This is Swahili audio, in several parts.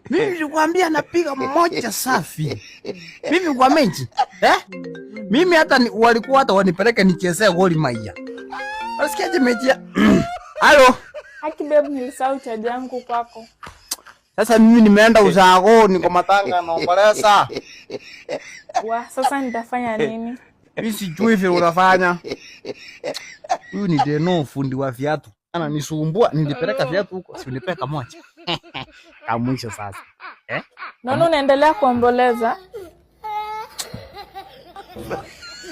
Mimi nilikwambia napiga mmoja safi. Mimi kwa mechi. Mimi hata walikuwa hata wanipeleke nichezee goli maia. Unasikiaje mechi? Halo. Haki babe, nilisahau chaji yangu kwako. Sasa mimi nimeenda uzago niko matanga na ombolesa. Sasa nitafanya nini? Mimi sijui vile unafanya. Huyu ni Deno fundi wa viatu. Ana nisumbua, nilipeleka viatu huko, si nilipeleka moja. Kamwisho sasa. Naona unaendelea kuomboleza.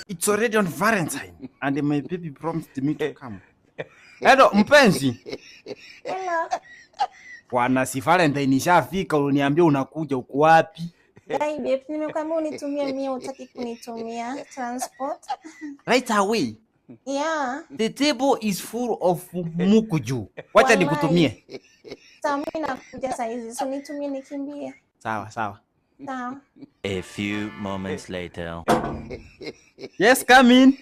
It's already on Valentine and my baby promised me to come. Hello, mpenzi. Hello. Bwana, si Valentine ishafika, uniambia unakuja, uko wapi? Hey babe, nimekwambia unitumie mimi, utaki kunitumia transport. Right away. Yeah. The table is full of mukuju. Wacha nikutumie. Sawa, mimi nakuja saa hizi. So nitumie nikimbie. Sawa. Sawa. A few moments later. Yes, come in.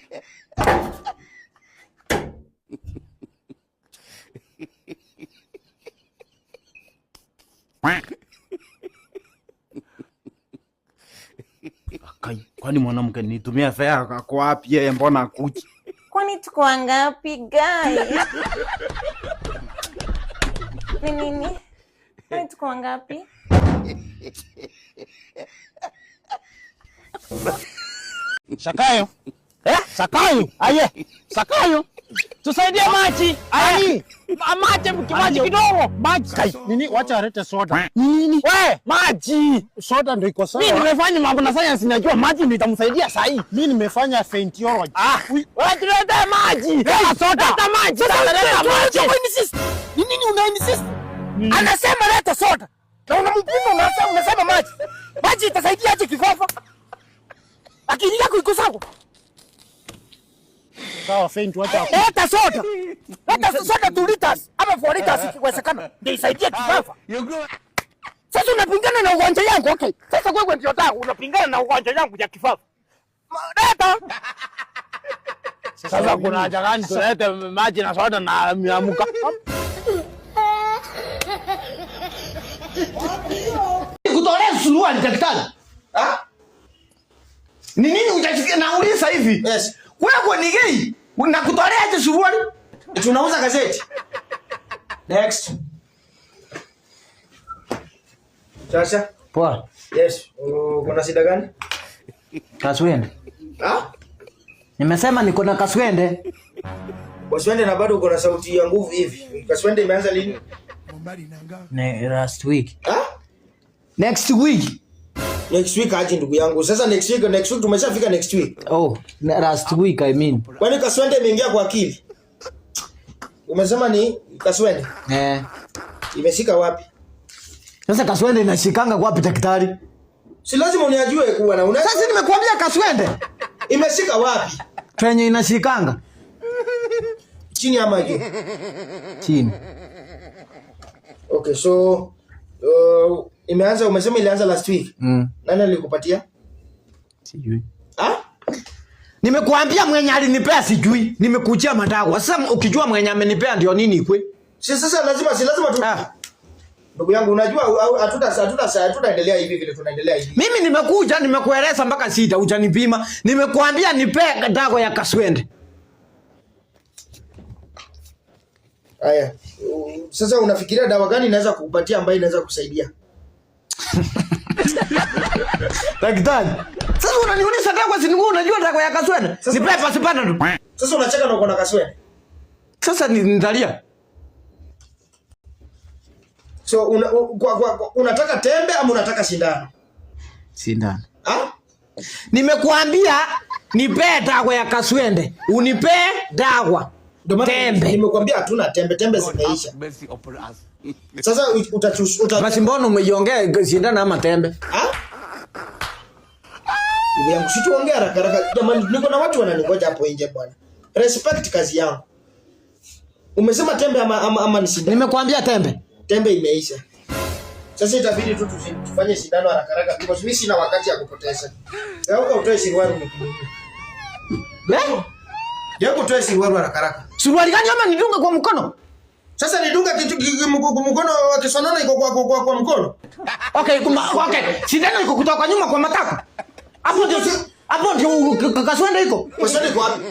Akai, kwani mwanamke nitumia fare kwa wapi yeye, mbona akuji? Kwani tuko wangapi guys? Nini? Kwani tuko wangapi? Sakayo. Sakayo. Aye. Sakayo. Tusaidie maji. Ai. Maji kidogo. Maji. Nini? Wacha alete soda. Nini? We, maji. Soda ndio iko sawa. Mimi nimefanya mambo na science, najua maji ndio itamsaidia saa hii. Mimi nimefanya faintiology. Wewe tulete maji. Soda. Leta maji. Leta maji. Nini una-insist? Anasema leta soda. Na unampima unasema maji. Maji itasaidia aje kifafa? Akili yako iko sawa? Sawa, faint wacha. Leta soda. Leta soda 2 liters ama 4 liters ikiwezekana. Ndio isaidie kifafa. Sasa unapingana na ugonjwa yangu, okay? Sasa wewe ndio unataka unapingana na ugonjwa yangu ya kifafa. Leta. Sasa kuna haja gani tulete maji na soda na miamuka? Kutolea suruali daktari. Ni nini unataka nauliza hivi? Yes. Wewe ni gay? Unakutolea aje suruali? Tunauza gazeti. Next. Sasa? Poa. Yes. Kuna shida gani? Kaswende. Nimesema niko na kaswende. Kaswende na bado uko na sauti ya nguvu hivi. Kaswende imeanza lini? Last week. Next week. Next week aje ndugu yangu. Sasa next week tumeshafika next week. Oh, last week I mean. Kwani kaswende imeingia kwa akili? Umesema ni kaswende? Imeshika wapi? Sasa kaswende inashikanga wapi daktari? Si lazima uniajue kuwa na Sasa nimekuambia kaswende. Imeshika wapi? Penye inashikanga. Chini ama juu? Chini. Okay, so imeanza, umesema ilianza last week. Nani alikupatia? Sijui. Nimekuambia mwenye alinipea sijui. Nimekuchia madawa. Sasa ukijua mwenye amenipea ndio nini kwe? Sasa lazima tu. Ndugu yangu unajua hatutaendelea hivi vile tunaendelea hivi. Mimi nimekuja nimekueleza mpaka sita hujanipima. Nimekuambia nipe dawa ya kaswende. Haya. Sasa unafikiria dawa gani inaweza kukupatia ambayo inaweza kusaidia? Daktari. Sasa unaniuliza dawa si wewe unajua dawa ya kaswende? Nipe pasipana tu. Sasa unacheka na uko na kaswende. Sasa nitalia. So unataka tembe ama unataka sindano? Sindano. Nimekuambia nipe dawa ya kaswende. Unipe dawa. Tembe. Nimekuambia hatuna tembe zimeisha. Sasa basi mbona umeiongea sindano ama tembe? Ndugu yangu situongea haraka. Jamani niko na watu wananingoja hapo nje bwana. Respect kazi yangu. Umesema tembe ama ni sindano? Nimekuambia tembe. Tembe imeisha. Sasa itabidi tu tufanye sindano haraka because mimi sina wakati ya kupoteza. Geuka utoe suruali mkononi. Geuka utoe suruali haraka. Suruali gani ama nidunge kwa mkono? Sasa nidunga mkono wa kisonono iko kwa mkono. Okay, sindano iko kutoka kwa nyuma kwa matako. Hapo ndio kaswende iko. Kaswende kwa wapi?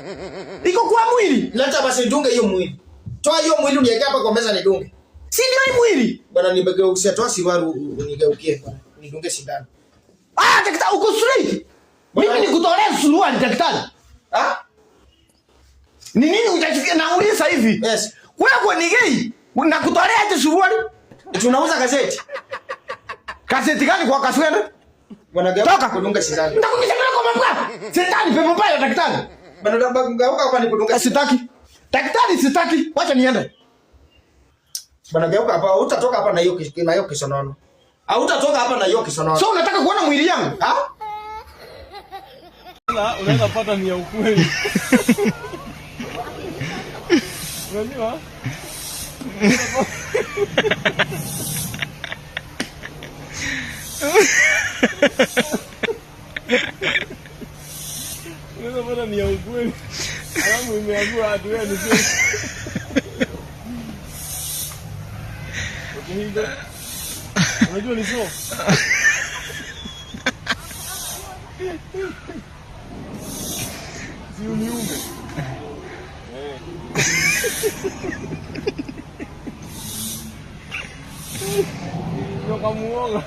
Iko kwa mwili. Leta basi dunga hiyo mwili. Toa hiyo mwili uniweke hapa kwa meza nidunge. Si ndio hii mwili? Bwana nibegeukia toa siwaru unigeukie bwana. Nidunge sindano. Daktari uko straight. Mimi nikutolea suruali daktari. Ni nini utachikia nauliza hivi? Yes. Wewe ni gay? Unakutolea ati suruali? Tunauza gazeti. Gazeti gani kwa kaswende? Bwana geuka kudunga sindano. Nitakumisha kwa mapwa. Sitaki pepo pale daktari. Bwana geuka hapa ni kudunga. Sitaki. Daktari sitaki. Wacha niende. Bwana geuka hapa, utatoka hapa na hiyo kisonono. Hautatoka hapa na hiyo kisonono. So unataka kuona mwili yangu? Unaweza pata ni ya ukweli. Unajua? Unaweza pata ni ya ukweli. Alamu imeamua hadi wewe ni kweli. Unajua ni so? Si uniume. Ndio kama muoga.